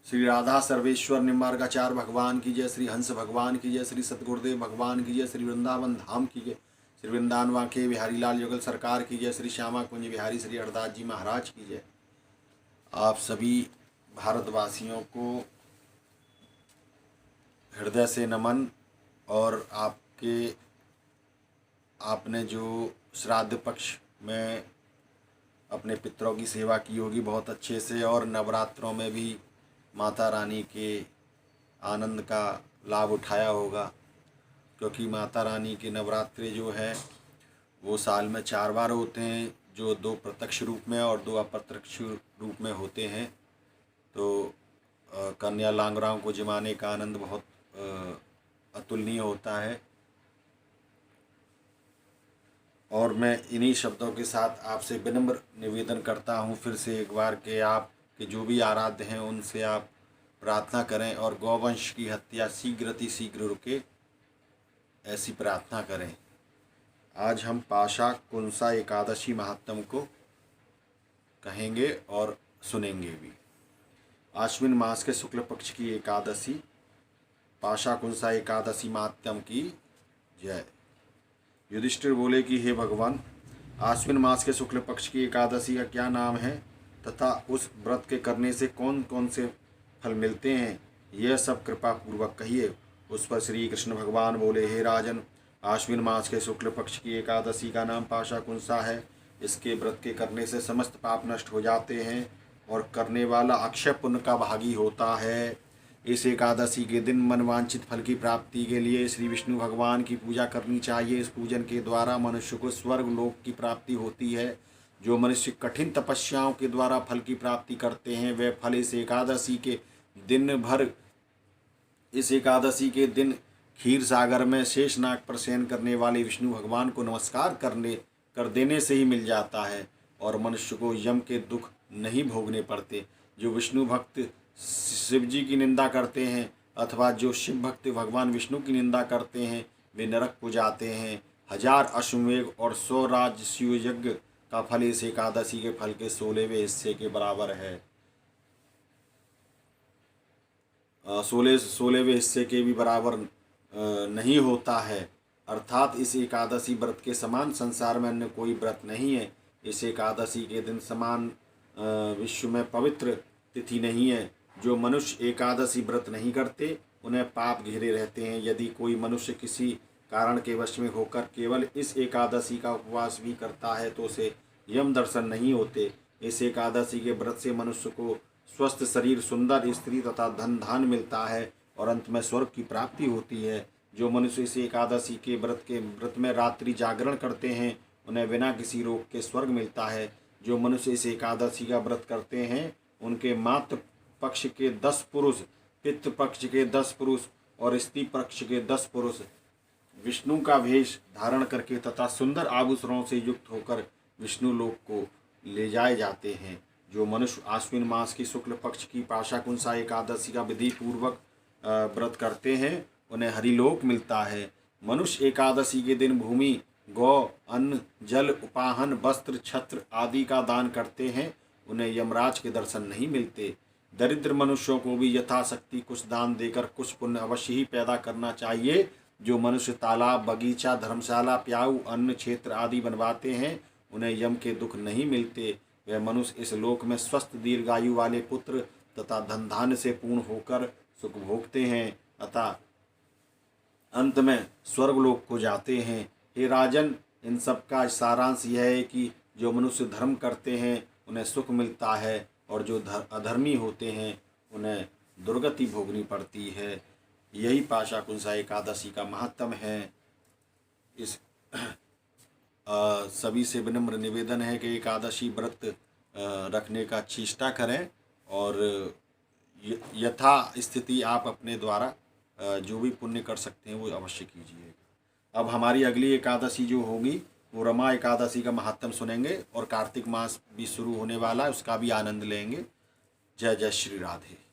श्री राधा सर्वेश्वर निम्बार्काचार्य भगवान की जय, श्री हंस भगवान की जय, श्री सतगुरुदेव भगवान की जय, श्री वृंदावन धाम की जय, श्री वृंदावन वाके बिहारी लाल युगल सरकार की जय, श्री श्यामा कुंज बिहारी श्री हरदास जी महाराज की जय। आप सभी भारतवासियों को हृदय से नमन। और आपने जो श्राद्ध पक्ष में अपने पितरों की सेवा की होगी बहुत अच्छे से, और नवरात्रों में भी माता रानी के आनंद का लाभ उठाया होगा, क्योंकि माता रानी के नवरात्रे जो है वो साल में 4 बार होते हैं, जो 2 प्रत्यक्ष रूप में और 2 अप्रत्यक्ष रूप में होते हैं। तो कन्या लांगराओं को जमाने का आनंद बहुत अतुलनीय होता है। और मैं इन्हीं शब्दों के साथ आपसे विनम्र निवेदन करता हूँ फिर से एक बार कि आप कि जो भी आराध्य हैं उनसे आप प्रार्थना करें और गौवंश की हत्या शीघ्र रुके, ऐसी प्रार्थना करें। आज हम पाशा कुंसा एकादशी महात्म को कहेंगे और सुनेंगे भी। आश्विन मास के शुक्ल पक्ष की एकादशी पाशा कुंसा एकादशी महात्म की जय। युधिष्ठिर बोले कि हे भगवान, आश्विन मास के शुक्ल पक्ष की एकादशी का क्या नाम है तथा उस व्रत के करने से कौन कौन से फल मिलते हैं, यह सब कृपा पूर्वक कहिए। उस पर श्री कृष्ण भगवान बोले, हे राजन, आश्विन मास के शुक्ल पक्ष की एकादशी का नाम पाशा कुंसा है। इसके व्रत के करने से समस्त पाप नष्ट हो जाते हैं और करने वाला अक्षय पुण्य का भागी होता है। इस एकादशी के दिन मनवांछित फल की प्राप्ति के लिए श्री विष्णु भगवान की पूजा करनी चाहिए। इस पूजन के द्वारा मनुष्य को स्वर्ग लोक की प्राप्ति होती है। जो मनुष्य कठिन तपस्याओं के द्वारा फल की प्राप्ति करते हैं वे फल इस एकादशी के दिन क्षीर सागर में शेषनाग पर शयन करने वाले विष्णु भगवान को नमस्कार कर देने से ही मिल जाता है और मनुष्य को यम के दुख नहीं भोगने पड़ते। जो विष्णु भक्त शिव जी की निंदा करते हैं अथवा जो शिव भक्त भगवान विष्णु की निंदा करते हैं वे नरक को जाते हैं। 1000 अश्वमेध और 100 राजसूय यज्ञ का फल इस एकादशी के फल के 16वें हिस्से के बराबर है। 16वें हिस्से के भी बराबर नहीं होता है। अर्थात इस एकादशी व्रत के समान संसार में अन्य कोई व्रत नहीं है। इस एकादशी के दिन समान विश्व में पवित्र तिथि नहीं है। जो मनुष्य एकादशी व्रत नहीं करते उन्हें पाप घेरे रहते हैं। यदि कोई मनुष्य किसी कारण के वश में होकर केवल इस एकादशी का उपवास भी करता है तो उसे यम दर्शन नहीं होते। इस एकादशी के व्रत से मनुष्य को स्वस्थ शरीर, सुंदर स्त्री तथा धन धान मिलता है और अंत में स्वर्ग की प्राप्ति होती है। जो मनुष्य इस एकादशी के व्रत में रात्रि जागरण करते हैं उन्हें बिना किसी रोग के स्वर्ग मिलता है। जो मनुष्य इस एकादशी का व्रत करते हैं उनके मातृ पक्ष के 10 पुरुष, पितृ पक्ष के 10 पुरुष और स्त्री पक्ष के 10 पुरुष विष्णु का वेश धारण करके तथा सुंदर आभूषणों से युक्त होकर विष्णु लोक को ले जाए जाते हैं। जो मनुष्य आश्विन मास की शुक्ल पक्ष की पाशा कुंसा एकादशी का विधि पूर्वक व्रत करते हैं उन्हें हरिलोक मिलता है। मनुष्य एकादशी के दिन भूमि, गौ, अन्न, जल, उपाहन, वस्त्र, छत्र आदि का दान करते हैं उन्हें यमराज के दर्शन नहीं मिलते। दरिद्र मनुष्यों को भी यथाशक्ति कुछ दान देकर कुछ पुण्य अवश्य ही पैदा करना चाहिए। जो मनुष्य तालाब, बगीचा, धर्मशाला, प्याऊ, अन्न क्षेत्र आदि बनवाते हैं उन्हें यम के दुख नहीं मिलते। वह मनुष्य इस लोक में स्वस्थ दीर्घायु वाले पुत्र तथा धन धान्य से पूर्ण होकर सुख भोगते हैं अतः अंत में स्वर्गलोक को जाते हैं। हे राजन, इन सब का सारांश यह है कि जो मनुष्य धर्म करते हैं उन्हें सुख मिलता है और जो अधर्मी होते हैं उन्हें दुर्गति भोगनी पड़ती है। यही पाशा कुंसा एकादशी का महत्व है। इस सभी से विनम्र निवेदन है कि एकादशी व्रत रखने का चेष्टा करें और यथा स्थिति आप अपने द्वारा जो भी पुण्य कर सकते हैं वो अवश्य कीजिएगा। अब हमारी अगली एकादशी जो होगी वो रमा एकादशी का महात्म सुनेंगे और कार्तिक मास भी शुरू होने वाला है, उसका भी आनंद लेंगे। जय जय श्री राधे।